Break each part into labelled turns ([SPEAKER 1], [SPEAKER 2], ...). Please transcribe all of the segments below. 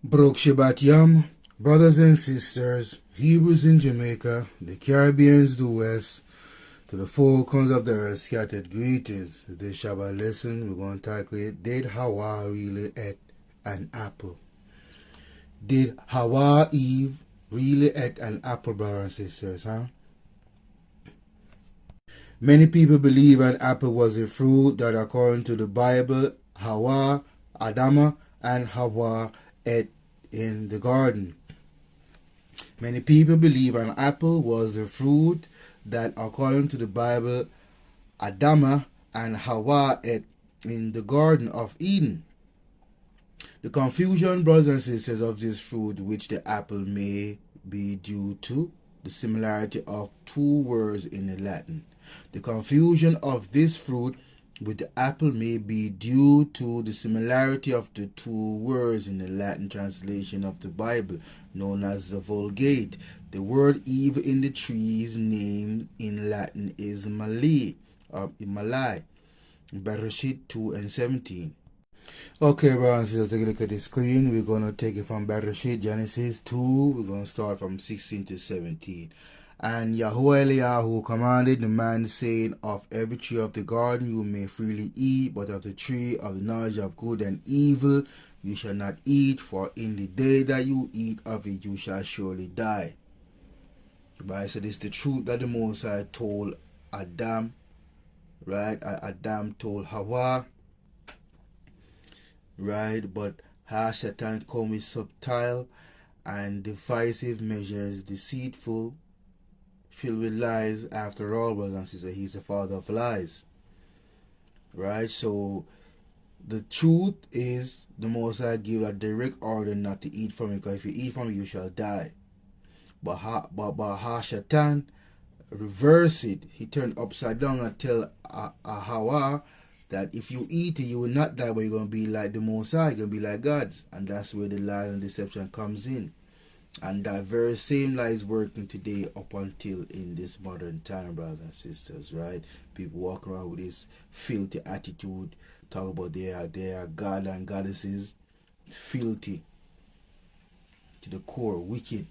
[SPEAKER 1] Brooke Shabbat Yam, brothers and sisters, Hebrews in Jamaica, the Caribbeans the West, to the four corners of the earth, scattered greetings. This Shabbat lesson, we're going to tackle it. Did Hawwah really eat an apple? Did Hawwah Eve really eat an apple, brothers and sisters, huh? Many people believe an apple was a fruit that, according to the Bible, Hawwah, Adama, and Hawwah ate in the garden. Many people believe an apple was a fruit that, according to the Bible, Adama and Hawwah ate in the Garden of Eden. The confusion, brothers and sisters, of this fruit, which the apple may be due to the similarity of two words in the Latin. The confusion of this fruit with the apple may be due to the similarity of the two words in the Latin translation of the Bible, known as the Vulgate. The word Eve in the tree's name in Latin is Malai, Bereshit 2:17. Okay, brothers and sisters, take a look at the screen. We're going to take it from Bereshit, Genesis 2. We're going to start from 16 to 17. And Yahweh Eliyahu commanded the man, saying, of every tree of the garden you may freely eat, but of the tree of the knowledge of good and evil you shall not eat, for in the day that you eat of it you shall surely die. The Bible said it's the truth that the Most High told Adam, right? Adam told Hawwah, right? But Satan come with subtle and divisive measures, deceitful, filled with lies. After all, brothers and sisters, he's the father of lies, right? So the truth is, the Most High give a direct order not to eat from it, because if you eat from it you shall die. But Satan reverse it. He turned upside down and tell Hawwah that if you eat it you will not die, but you're going to be like the Most High, you're going to be like God. And that's where the lie and deception comes in. And that very same lie is working today up until in this modern time, brothers and sisters, right? People walk around with this filthy attitude, talk about they are God and goddesses, filthy to the core, wicked,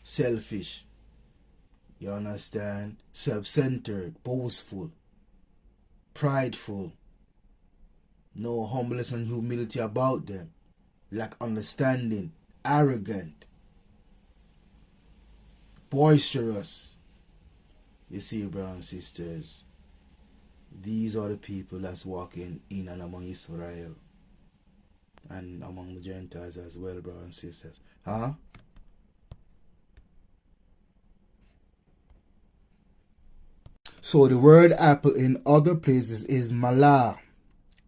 [SPEAKER 1] selfish, you understand, self-centered, boastful, prideful, no humbleness and humility about them, lack understanding, arrogant, boisterous. You see, brothers and sisters, these are the people that's walking in and among Israel and among the Gentiles as well, brothers and sisters. Huh? So the word apple in other places is Malah,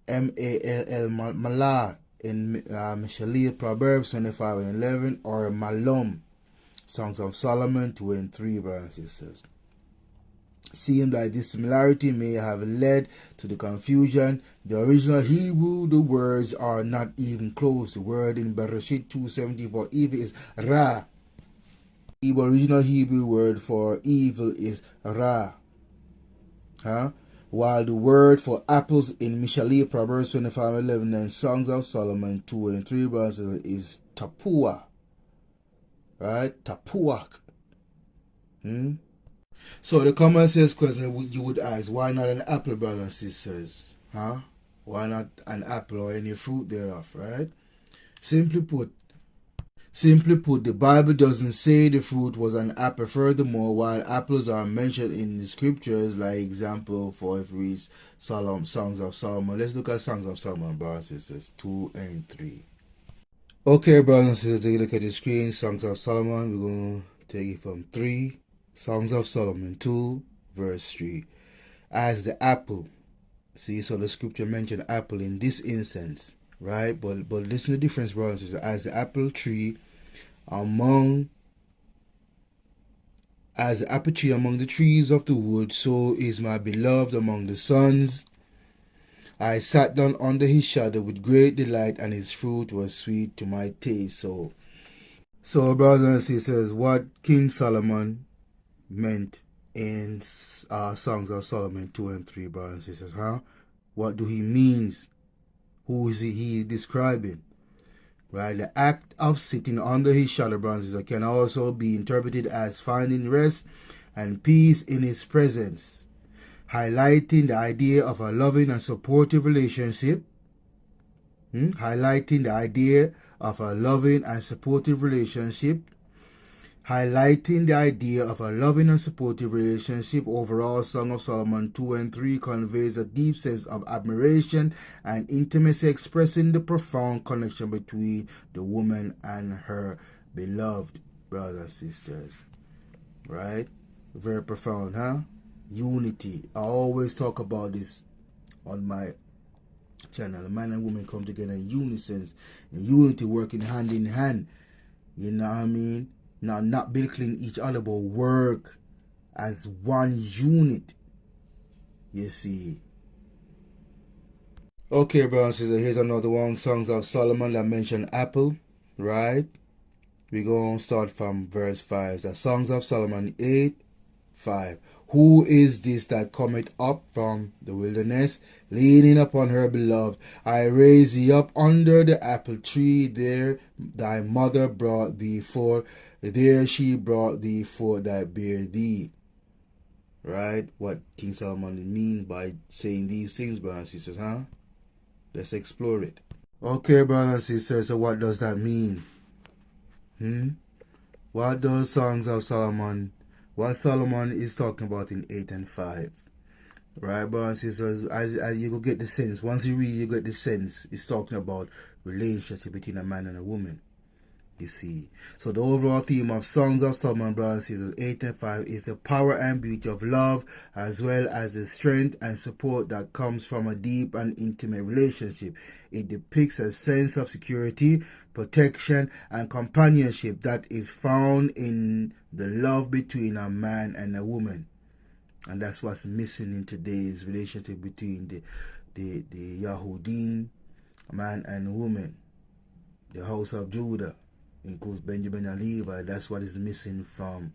[SPEAKER 1] M-A-L-L, Malah, in Mishaleh, Proverbs 25:11, or Malum, Songs of Solomon 2:3, brothers and sisters. Seeing that this similarity may have led to the confusion, the original Hebrew, the words are not even close. The word in Bereshit 2:70 for evil is Ra. The original Hebrew word for evil is Ra. Huh? While the word for apples in Mishaleh, Proverbs 25:11, and Songs of Solomon 2 and 3, brothers, is tapua. Right? Tapuak. So the common sense question you would ask, why not an apple, brothers and sisters? Huh? Why not an apple or any fruit thereof, right? Simply put, the Bible doesn't say the fruit was an apple. Furthermore, while apples are mentioned in the scriptures, like example for if we read Songs of Solomon, let's look at Songs of Solomon, brothers and sisters, 2 and 3. Okay, brothers and sisters, take a look at the screen. Songs of Solomon, we're going to take it from 3. Songs of Solomon 2, verse 3. As the apple. See, so the scripture mentioned apple in this instance, right? But listen to the difference, brothers and sisters. As the apple tree among the trees of the wood, so is my beloved among the sons. I sat down under his shadow with great delight, and his fruit was sweet to my taste. So brothers and sisters, what King Solomon meant in Songs of Solomon 2 and 3, brothers and sisters, huh? What do he means? Who is he describing? Right? The act of sitting under his shadow, brothers and sisters, can also be interpreted as finding rest and peace in his presence, highlighting the idea of a loving and supportive relationship. Highlighting the idea of a loving and supportive relationship. Overall, Song of Solomon 2 and 3 conveys a deep sense of admiration and intimacy, expressing the profound connection between the woman and her beloved, brothers and sisters. Right? Very profound, huh? Unity. I always talk about this on my channel. Man and woman come together in unison, in unity, working hand in hand. You know what I mean? Now, not belittling each other, but work as one unit. You see. Okay, brothers and sisters, here's another one. Songs of Solomon that mention apple, right? We're going to start from verse 5. The Songs of Solomon 8:5. Who is this that cometh up from the wilderness, leaning upon her beloved? I raise thee up under the apple tree, there thy mother brought thee forth, there she brought thee forth that bare thee. Right? What King Solomon means by saying these things, brothers and sisters, huh? Let's explore it. Okay, brothers and sisters, so what does that mean? What does Songs of Solomon, what Solomon is talking about in 8 and 5? Right, brothers and sisters, as you go get the sense, once you read, you get the sense. It's talking about relationship between a man and a woman. You see. So the overall theme of Songs of Solomon, brothers and sisters, 8 and 5 is the power and beauty of love, as well as the strength and support that comes from a deep and intimate relationship. It depicts a sense of security, protection, and companionship that is found in the love between a man and a woman. And that's what's missing in today's relationship between the Yahudim, man and woman. The house of Judah includes Benjamin and Levi. That's what is missing from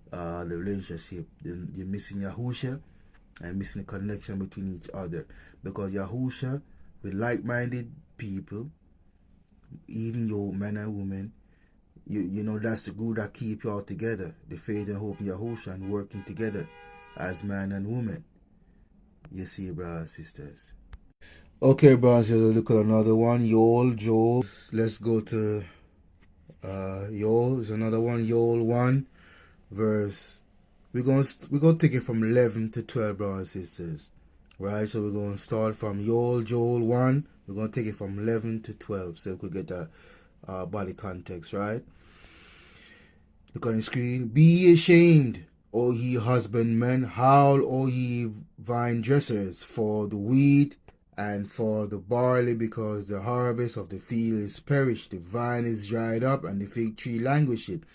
[SPEAKER 1] the relationship. You're missing Yahusha and missing the connection between each other. Because Yahusha, with like-minded people, even your men and women, you know that's the glue that keep you all together. The faith and hope in Yahusha and working together as man and woman. You see, brothers and sisters. Okay, brothers and sisters, look at another one. Joel. Let's go to Joel. Is another one. Joel 1 verse. We're gonna take it from 11 to 12, brothers and sisters. Right, so we're gonna start from Joel 1. We're gonna take it from 11 to 12, so we could get that body context, right? Look on the screen. Be ye ashamed, O ye husbandmen, howl, O ye vine dressers, for the wheat and for the barley, because the harvest of the field is perished, the vine is dried up, and the fig tree languisheth,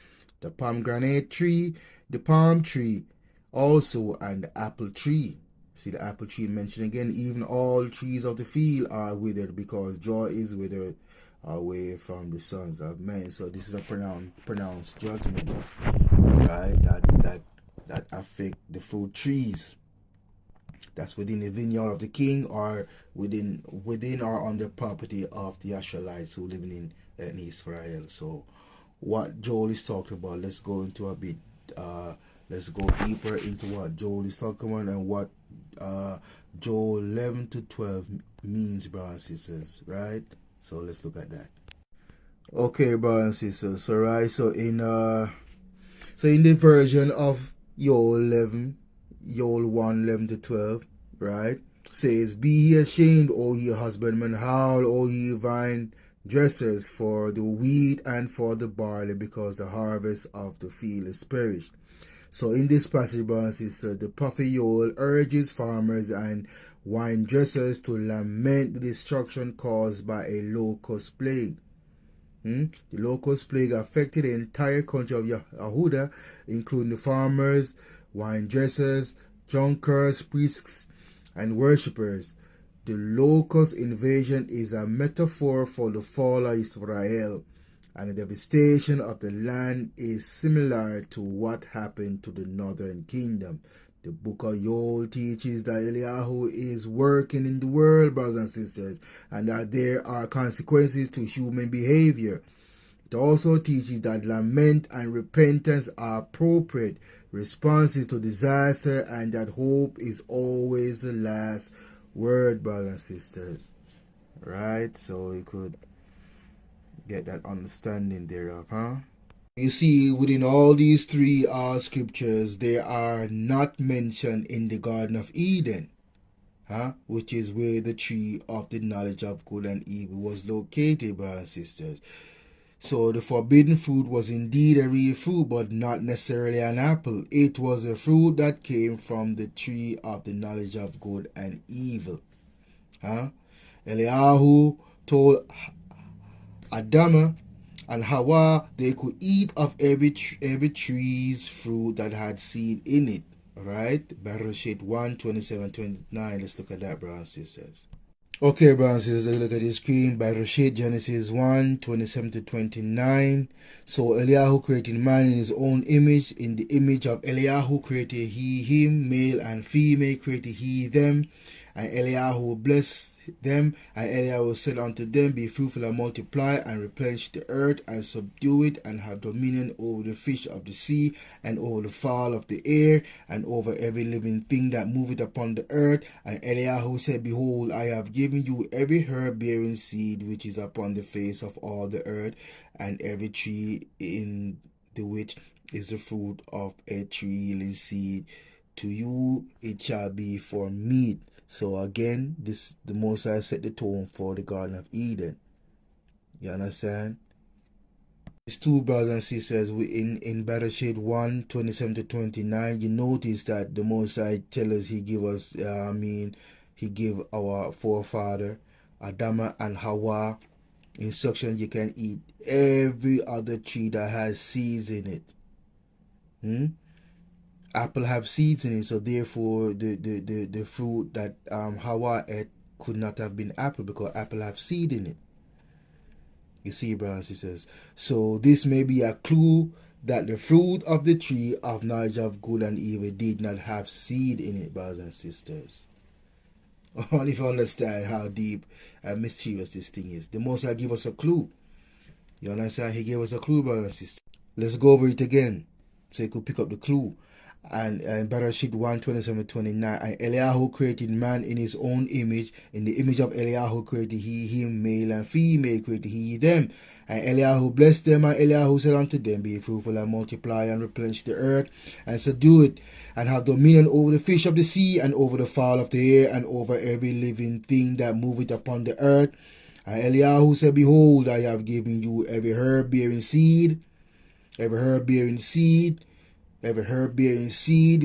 [SPEAKER 1] the pomegranate tree, the palm tree also, and the apple tree. See the apple tree mentioned again. Even all trees of the field are withered, because joy is withered away from the sons of men. So this is a pronounced judgment, right? That affect the fruit trees. that's within the vineyard of the king, or within or on the property of the Israelites who living in Israel. So what Joel is talking about, let's go into a bit, let's go deeper into what Joel is talking about and what Joel 11 to 12 means, brothers and sisters, right? So let's look at that. Okay, brothers and sisters, so right, so in the version of Joel 11, Joel 1, 11 to 12, right, says, "Be ye ashamed, O ye husbandmen, howl, O ye vine dressers, for the wheat and for the barley, because the harvest of the field is perished." So in this passage, brothers and sisters, the prophet Joel urges farmers and wine dressers to lament the destruction caused by a locust plague. The locust plague affected the entire country of Yehuda, including the farmers, wine dressers, drunkards, priests, and worshippers. The locust invasion is a metaphor for the fall of Israel, and the devastation of the land is similar to what happened to the northern kingdom. The book of Joel teaches that Eliyahu is working in the world, brothers and sisters, and that there are consequences to human behavior. It also teaches that lament and repentance are appropriate responses to disaster, and that hope is always the last word, brothers and sisters. Right? So you could get that understanding thereof, huh? You see, within all these three scriptures, they are not mentioned in the Garden of Eden, which is where the tree of the knowledge of good and evil was located, brothers and sisters. So the forbidden fruit was indeed a real fruit, but not necessarily an apple. It was a fruit that came from the tree of the knowledge of good and evil. Eliyahu told Adam and Hawwah they could eat of every tree's fruit that had seed in it. Right? Bereshit 1, 27, 29. Let's look at that, brothers and sisters. Okay, brothers and sisters, look at the screen. Bereshit, Genesis 1, 27 to 29. So Eliyahu created man in his own image. In the image of Eliyahu created he him, male and female created he them. And Eliyahu blessed them, and Eliyahu said unto them, Be fruitful and multiply, and replenish the earth, and subdue it, and have dominion over the fish of the sea, and over the fowl of the air, and over every living thing that moveth upon the earth. And Eliyahu said, Behold, I have given you every herb bearing seed which is upon the face of all the earth, and every tree in the which is the fruit of a tree yielding seed. To you it shall be for meat. So again, the Most High set the tone for the Garden of Eden. You understand? These two brothers and sisters in Bereshit 1, 27 to 29, you notice that the Most High tell us he give us, he give our forefather, Adama and Hawwah, instruction you can eat every other tree that has seeds in it. Apple have seeds in it, so therefore the fruit that Hawwah ate could not have been apple, because apple have seed in it. You see, brothers and sisters. So this may be a clue that the fruit of the tree of knowledge of good and evil did not have seed in it, brothers and sisters. Only if you understand how deep and mysterious this thing is. The Most High give us a clue. You understand? He gave us a clue, brothers and sisters. Let's go over it again, so you could pick up the clue. And Bereshit 1, 27, 29. And Eliyahu created man in his own image. In the image of Eliyahu created he him, male and female created he them. And Eliyahu blessed them, and Eliyahu said unto them, Be fruitful and multiply, and replenish the earth, and subdue it, and have dominion over the fish of the sea, and over the fowl of the air, and over every living thing that moveth upon the earth. And Eliyahu said, Behold, I have given you every herb bearing seed, every herb bearing seed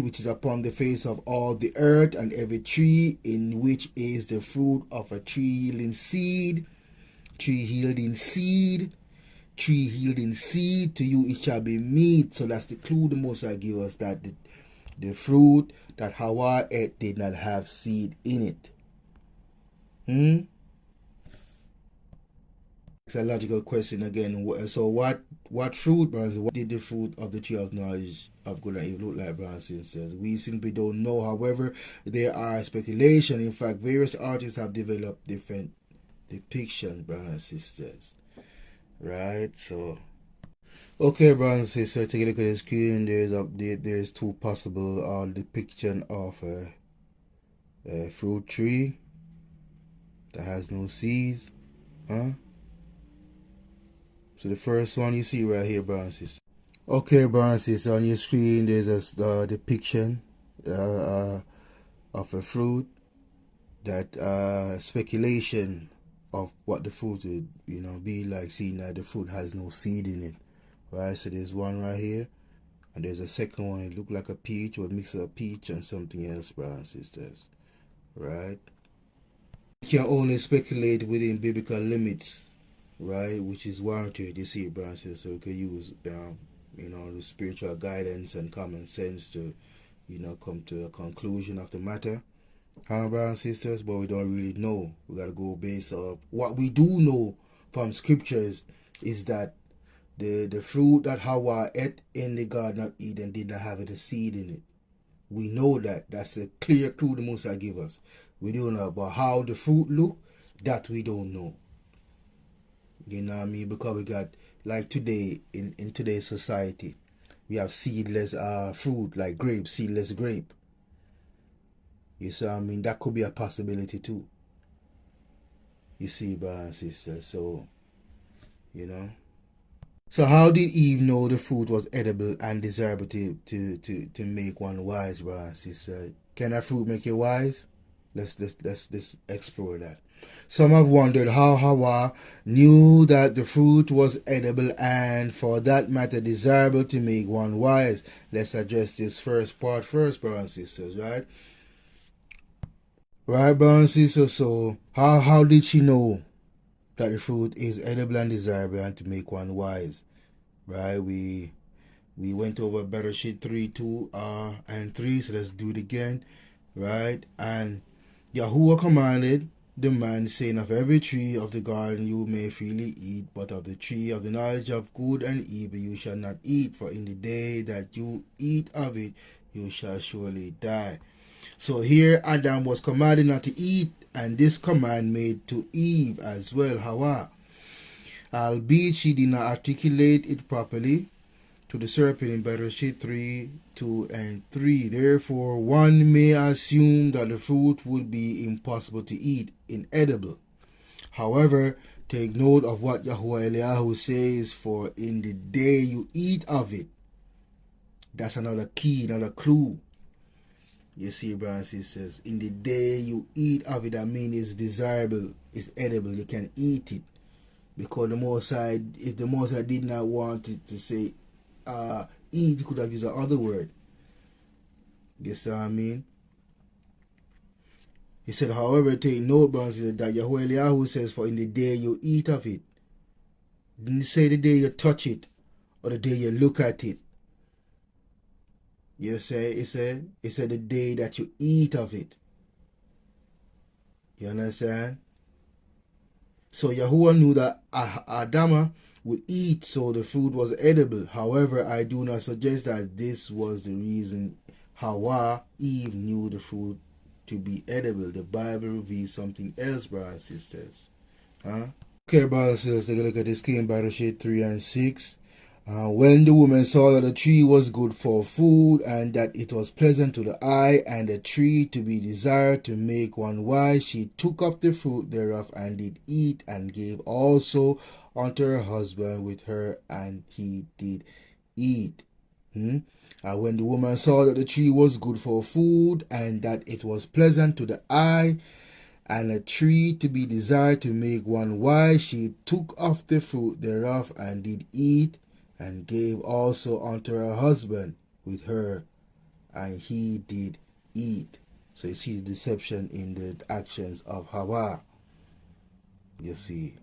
[SPEAKER 1] which is upon the face of all the earth, and every tree in which is the fruit of a tree yielding seed, to you it shall be meat. So that's the clue the Most High give us, that the fruit that Hawwah ate did not have seed in it. It's a logical question again. So what fruit, brothers? What did the fruit of the tree of knowledge of good and evil look like, brothers and sisters? We simply don't know. However, there are speculation. In fact, various artists have developed different depictions, brothers and sisters. Right? So okay, brothers and sisters, take a look at the screen. There's two possible depiction of a fruit tree that has no seeds. Huh? So the first one you see right here, brothers and sisters. Okay, brothers and sisters, on your screen there's a depiction of a fruit that speculation of what the fruit would be like, seeing that the fruit has no seed in it. Right, so there's one right here, and there's a second one. It look like a peach, or a mix of a peach and something else, brothers and sisters. Right, you can only speculate within biblical limits, right, which is warranted. You see, brothers and sisters, so we can use the spiritual guidance and common sense to come to a conclusion of the matter, brothers and sisters. But we don't really know. We got to go based off what we do know from scriptures is that the fruit that Hawwah ate in the Garden of Eden did not have a seed in it. We know that. That's a clear clue the Most High give us. We don't know about how the fruit look. That we don't know. You know what I mean? Because we got, like today, in today's society, we have seedless fruit, like grape, seedless grape. You see what I mean? That could be a possibility too. You see, brothers and sisters. So, So how did Eve know the fruit was edible and desirable to make one wise, brothers and sisters? Can a fruit make you wise? Let's explore that. Some have wondered how Hawwah knew that the fruit was edible and, for that matter, desirable to make one wise. Let's address this first part first, brothers and sisters, right? Right, brothers and sisters. So how did she know that the fruit is edible and desirable and to make one wise? Right, we went over Bereshit 3, 2 and 3, so let's do it again. Right, and Yahuwah commanded the man, saying, of every tree of the garden you may freely eat, but of the tree of the knowledge of good and evil you shall not eat, for in the day that you eat of it you shall surely die. So here Adam was commanded not to eat, and this command made to Eve as well, Hawwah, albeit she did not articulate it properly to the serpent in Bereshit 3, 2 and 3. Therefore, one may assume that the fruit would be impossible to eat, inedible. However, take note of what Yahuwah Eliyahu says, for in the day you eat of it. That's another key, another clue. You see, brothers and sisters, in the day you eat of it, I mean it's desirable, it's edible, you can eat it. Because the Most High, if the Most High did not want it to say eat, he could have used another word. You see what I mean? He said, however, take note, brothers, that Yahuwah Eliyahu says, for in the day you eat of it. Didn't say the day you touch it or the day you look at it. You say, it said the day that you eat of it. You understand? So Yahuwah knew that Adama would eat, so the food was edible. However, I do not suggest that this was the reason Hawwah, Eve, knew the food to be edible. The Bible reveals something else, brothers and sisters. Okay, brothers and sisters, take a look at this key in Bereshit 3 and 6. When the woman saw that the tree was good for food, and that it was pleasant to the eye, and a tree to be desired to make one wise, she took of the fruit thereof, and did eat, and gave also unto her husband with her, and he did eat. And when the woman saw that the tree was good for food, and that it was pleasant to the eye, and a tree to be desired to make one wise, she took of the fruit thereof, and did eat, and gave also unto her husband with her, and he did eat. So you see the deception in the actions of Hawwah. You see.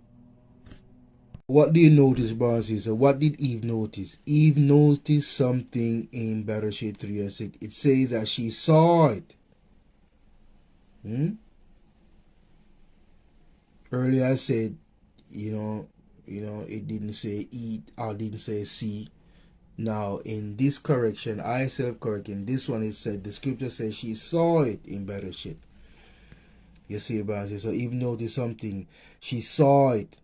[SPEAKER 1] What do you notice, brothers and sisters? What did Eve notice? Eve noticed something in Bereshit 3 and 6. It says that she saw it. Earlier I said, It didn't say eat or didn't say see. Now, in this correction, I self-correct. In this one, it said, the scripture says she saw it in better shit. You see, brothers. So even though there's something, she saw it.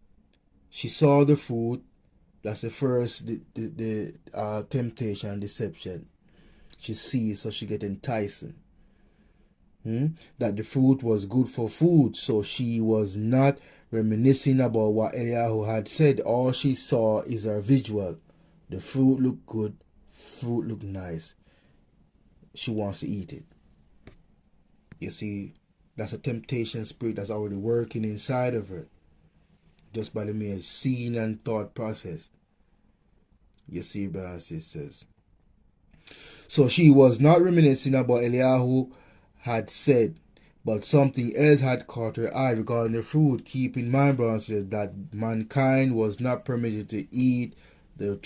[SPEAKER 1] She saw the food. That's the first the temptation and deception. She sees, so she get enticing. That the fruit was good for food, so she was not reminiscing about what Eliyahu had said. All she saw is her visual. The fruit looked good, fruit looked nice. She wants to eat it. You see, that's a temptation spirit that's already working inside of her, just by the mere seeing and thought process. You see, brothers and sisters. So she was not reminiscing about Eliyahu had said, but something else had caught her eye regarding the fruit. Keep in mind, brothers and sisters, that mankind was not permitted to eat the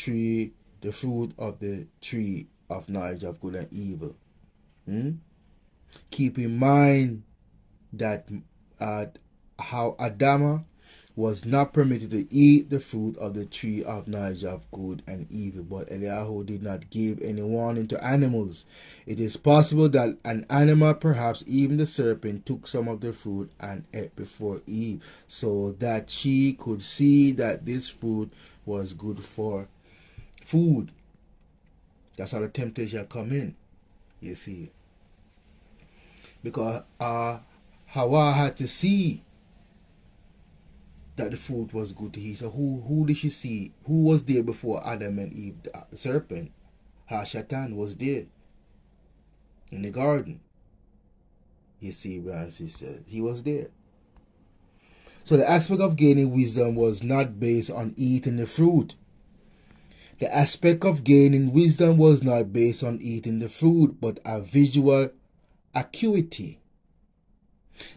[SPEAKER 1] fruit of the tree of knowledge of good and evil. Keep in mind that how Adama was not permitted to eat the fruit of the tree of knowledge of good and evil, but Eliyahu did not give any warning to animals. It is possible that an animal, perhaps even the serpent, took some of the fruit and ate before Eve, so that she could see that this fruit was good for food. That's how the temptation come in, you see. Because Hawwah had to see that the fruit was good to eat. So who did she see? Who was there before Adam and Eve? The serpent, Shaitan, was there in the garden. You see, brothers and sisters, he was there. So the aspect of gaining wisdom was not based on eating the fruit. The aspect of gaining wisdom was not based on eating the fruit, but a visual acuity.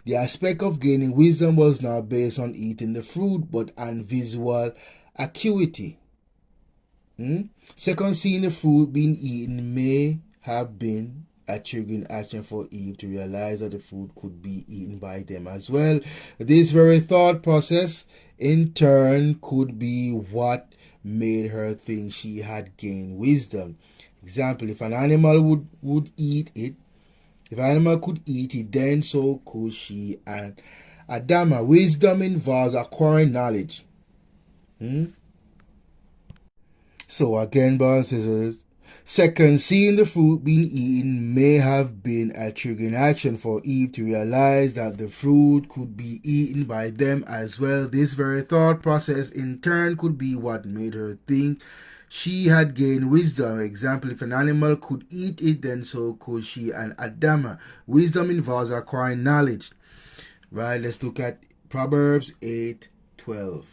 [SPEAKER 1] The aspect of gaining wisdom was not based on eating the fruit, but on visual acuity. Second, seeing the fruit being eaten may have been a triggering action for Eve to realize that the fruit could be eaten by them as well. This very thought process, in turn, could be what made her think she had gained wisdom. Example, if an animal would eat it, if an animal could eat it, then so could she and Adama. Wisdom involves acquiring knowledge. So again, brothers and sisters, second, seeing the fruit being eaten may have been a triggering action for Eve to realize that the fruit could be eaten by them as well. This very thought process in turn could be what made her think she had gained wisdom. Example, if an animal could eat it, then so could she and Adama. Wisdom involves acquiring knowledge. Right, let's look at Proverbs 8:12.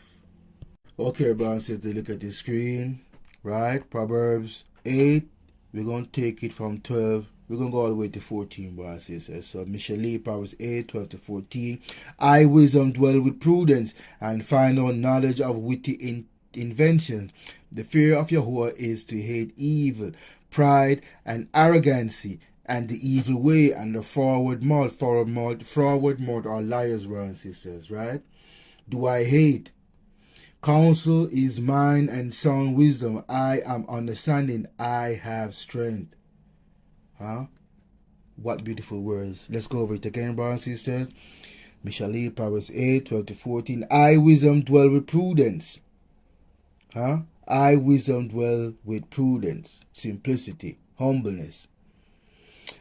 [SPEAKER 1] Okay, brothers and sisters, look at the screen. Right, Proverbs 8, we're going to take it from 12. We're going to go all the way to 14, brothers and sisters. So, Michelle, Proverbs 8:12 to 14. I, wisdom, dwell with prudence and find out knowledge of witty inventions. The fear of Yahweh is to hate evil, pride and arrogancy, and the evil way, and the forward mouth are liars, brothers and sisters, right? Do I hate? Counsel is mine and sound wisdom. I am understanding. I have strength. What beautiful words. Let's go over it again, brothers and sisters. Michelle, Proverbs 8:12 to 14. I, wisdom, dwell with prudence. I, wisdom, dwell with prudence, simplicity, humbleness,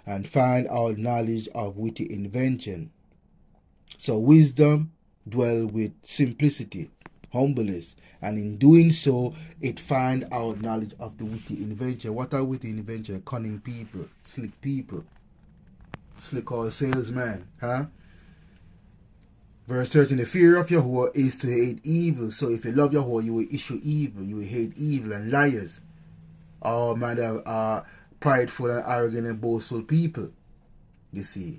[SPEAKER 1] and find out knowledge of witty invention. So wisdom dwell with simplicity, humbleness, and in doing so, it find out knowledge of the witty invention. What are witty invention? Cunning people, slick or salesman, Verse 13, the fear of Yahweh is to hate evil. So if you love Yahweh, you will issue evil. You will hate evil and liars. All manner of prideful and arrogant and boastful people. You see.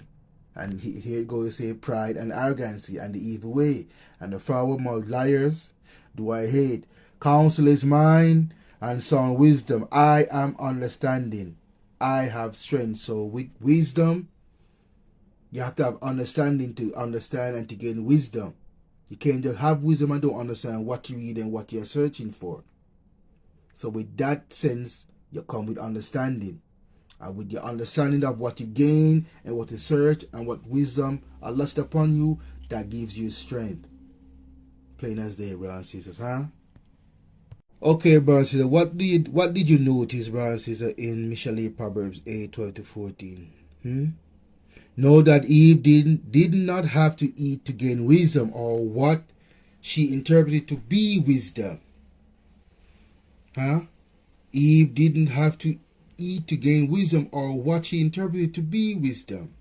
[SPEAKER 1] And here it goes to say pride and arrogancy and the evil way. And the forward mouth liars do I hate. Counsel is mine and sound wisdom. I am understanding. I have strength. So with wisdom, you have to have understanding to understand and to gain wisdom. You can't just have wisdom and don't understand what you read and what you're searching for. So with that sense, you come with understanding. And with your understanding of what you gain and what you search and what wisdom are lushed upon you, that gives you strength. Plain as day, brothers and sisters, huh? Okay, brothers and sisters, what did you notice, brothers and sisters, in Mishle Proverbs 8:12-14? Know that Eve did not have to eat to gain wisdom, or what she interpreted to be wisdom. Huh? Eve didn't have to eat to gain wisdom, or what she interpreted to be wisdom.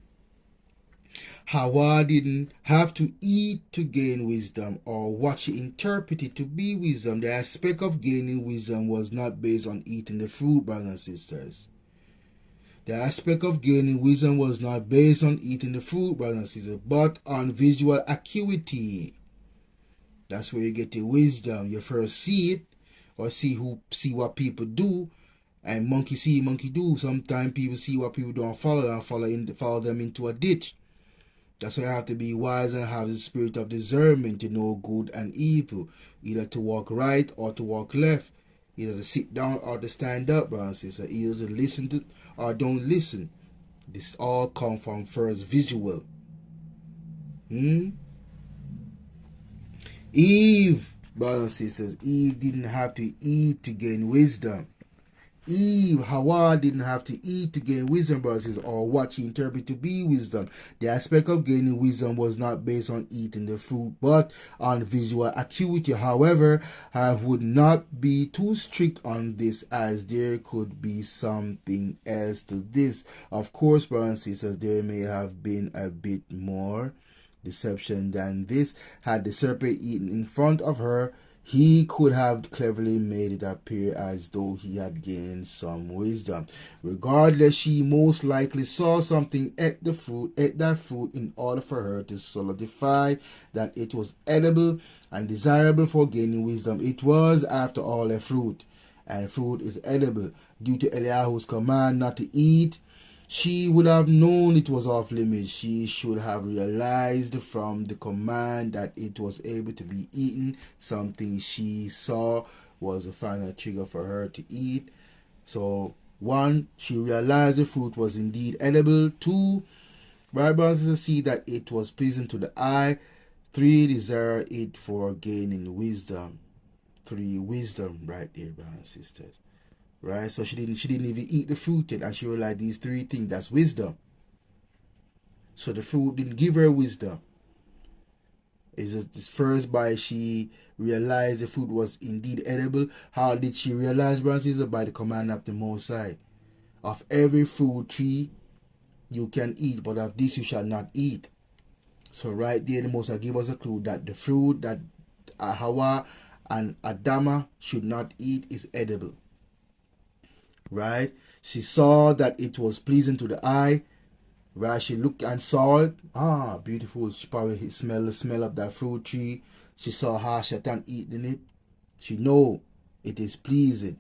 [SPEAKER 1] Hawwah didn't have to eat to gain wisdom, or what she interpreted to be wisdom. The aspect of gaining wisdom was not based on eating the fruit, brothers and sisters. The aspect of gaining wisdom was not based on eating the fruit, brothers and sisters, but on visual acuity. That's where you get your wisdom. You first see it, or see what people do, and monkey see, monkey do. Sometimes people see what people do and follow them into a ditch. That's why you have to be wise and have the spirit of discernment to know good and evil, either to walk right or to walk left, either to sit down or to stand up, brothers and sisters, either to listen to or don't listen. This all come from first visual. Eve, brothers and sisters, Eve didn't have to eat to gain wisdom. Hawwah didn't have to eat to gain wisdom, brothers, or what she interpreted to be wisdom. The aspect of gaining wisdom was not based on eating the fruit, but on visual acuity. However, I would not be too strict on this, as there could be something else to this. Of course, brothers and sisters, there may have been a bit more deception than this. Had the serpent eaten in front of her, he could have cleverly made it appear as though he had gained some wisdom. Regardless, she most likely saw something ate that fruit in order for her to solidify that it was edible and desirable for gaining wisdom. It was, after all, a fruit, and fruit is edible. Due to Eliyahu's command not to eat, she would have known it was off limits. She should have realized from the command that it was able to be eaten. Something she saw was a final trigger for her to eat. So, 1, she realized the fruit was indeed edible. 2, brothers and see that it was pleasing to the eye. 3, desire it for gaining wisdom. 3, wisdom right there, brothers and sisters. Right, so she didn't even eat the fruit yet, and she realized these 3 things. That's wisdom. So the fruit didn't give her wisdom. It's first by she realized the fruit was indeed edible. How did she realize, brothers? By the command of the Most High. Of every fruit tree you can eat, but of this you shall not eat. So right there, the Most High gave us a clue that the fruit that Hawwah and Adama should not eat is edible. Right? She saw that it was pleasing to the eye. Right? She looked and saw it. Ah, beautiful. She probably smelled the smell of that fruit tree. She saw how Shaitan eating it. She know it is pleasing.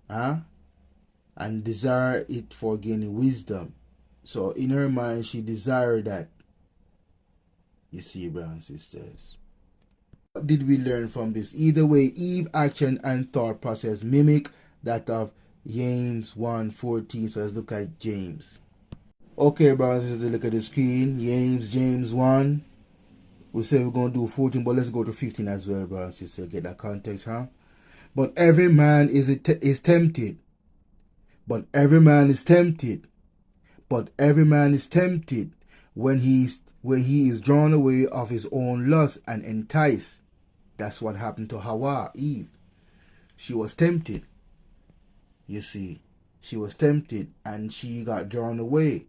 [SPEAKER 1] And desire it for gaining wisdom. So in her mind, she desired that. You see, brothers and sisters. What did we learn from this? Either way, Eve action and thought process mimic that of James 1:14. So let's look at James. Okay, brothers, let's look at the screen. James 1. We say we're going to do 14, but let's go to 15 as well, brothers, just to get that context, huh? But every man is tempted. But every man is tempted. But every man is tempted when he is drawn away of his own lust and enticed. That's what happened to Hawwah, Eve. She was tempted. You see, she was tempted and she got drawn away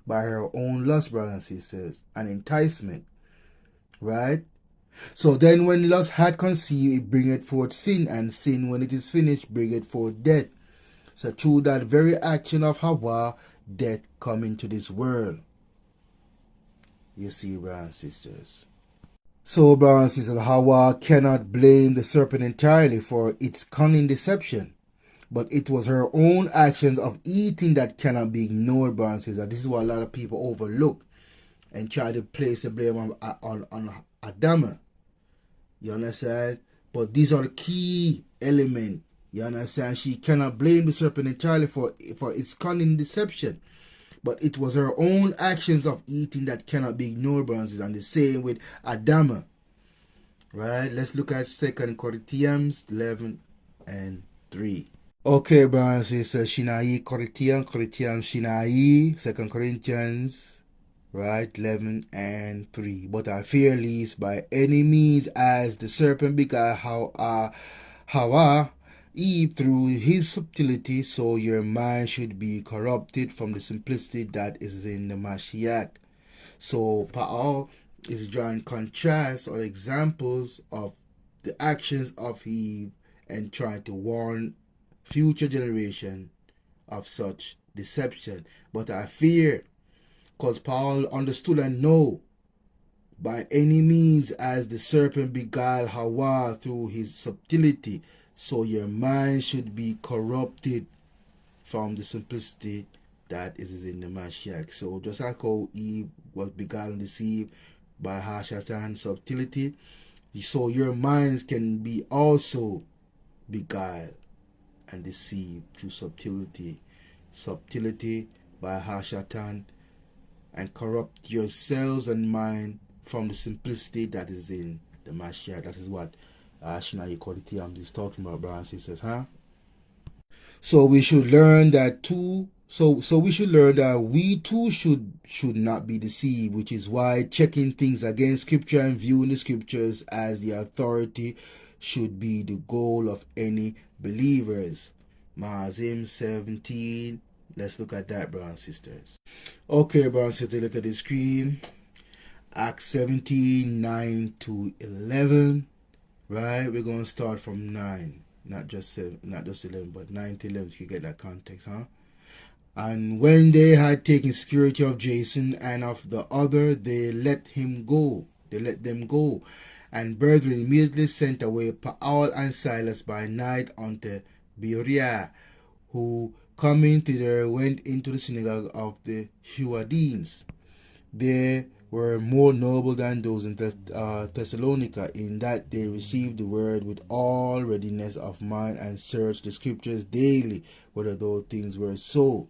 [SPEAKER 1] by her own lust, brothers and sisters, and enticement. Right? So then when lust had conceived, it bringeth forth sin, and sin, when it is finished, bringeth forth death. So through that very action of Hawwah, death come into this world. You see, brothers and sisters. So, brothers and sisters, Hawwah cannot blame the serpent entirely for its cunning deception. But it was her own actions of eating that cannot be ignored, brothers and sisters. This is what a lot of people overlook. and try to place the blame on Adama. You understand? But these are the key elements. You understand? She cannot blame the serpent entirely for its cunning deception. But it was her own actions of eating that cannot be ignored, brothers. And the same with Adama. Right? Let's look at 2 Corinthians 11 and 3. Okay, brothers and sisters, Shinai Corinthians, Shinai, 2 Corinthians, right, 11 and 3. But I fear lest by any means as the serpent beguiled Hawwah, Eve through his subtlety, so your mind should be corrupted from the simplicity that is in the Mashiach. So Paul is drawing contrasts or examples of the actions of Eve and trying to warn future generation of such deception. But I fear, because Paul understood and know, by any means as the serpent beguiled Hawwah through his subtlety, so your mind should be corrupted from the simplicity that is in the Mashiach. So just like how Eve was beguiled and deceived by Hashatan's subtlety, so your minds can be also beguiled and deceived through subtlety by Hashatan, and corrupt yourselves and mind from the simplicity that is in the Mashiach. That is what Shinai Koditiyam is talking about, brothers and sisters, huh? So we should learn that too. So we should learn that we too should not be deceived, which is why checking things against scripture and viewing the scriptures as the authority should be the goal of any believers. Mazim 17. Let's look at that, brothers and sisters. Okay, brothers and sisters, look at the screen. Acts 17, 9 to 11. Right? We're going to start from 9. Not just 11, but 9 to 11 to get that context, huh? And when they had taken security of Jason and of the other, they let them go. And brethren immediately sent away Paul and Silas by night unto Berea, who coming thither went into the synagogue of the Hewadians. They were more noble than those in Thessalonica, in that they received the word with all readiness of mind and searched the scriptures daily whether those things were so.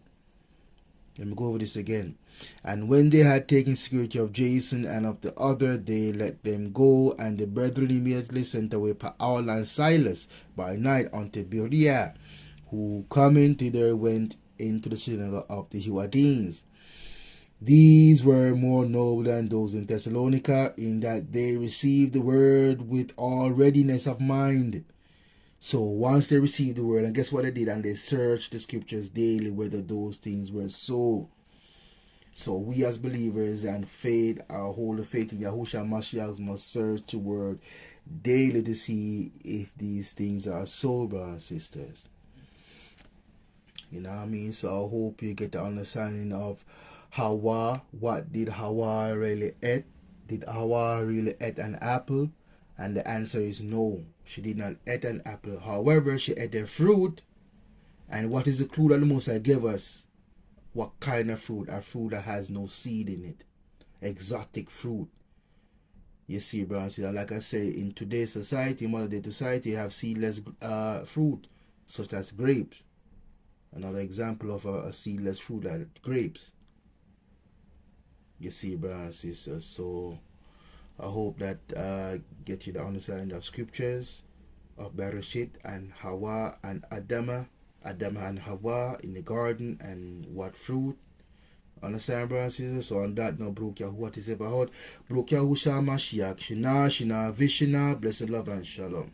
[SPEAKER 1] Let me go over this again. And when they had taken security of Jason and of the other, they let them go, and the brethren immediately sent away Paul and Silas by night unto Berea, who coming thither went into the synagogue of the Hewadians. These were more noble than those in Thessalonica, in that they received the word with all readiness of mind. So once they received the word, and guess what they did? And they searched the scriptures daily whether those things were so. So we as believers and faith, our holy faith in Yahushua Mashiach, must search the word daily to see if these things are so, brothers and sisters. You know what I mean? So I hope you get the understanding of Hawwah. What did Hawwah really eat? Did Hawwah really eat an apple? And the answer is no. She did not eat an apple. However, she ate a fruit. And what is the clue that the Most High gave us? What kind of fruit? A fruit that has no seed in it. Exotic fruit. You see, brothers, like I say, in today's society, modern day society, you have seedless fruit, such as grapes. Another example of a seedless fruit, like grapes. You see, brothers and sisters. So I hope that get you the understanding of scriptures of Bereshit and Hawwah and Adama and Hawwah in the garden, and what fruit. Understand, brothers and sisters? So on that note, Baruch Yahuwah, what is about? Baruch Yahushua Mashiach, Shina, Vishina, blessed love and shalom.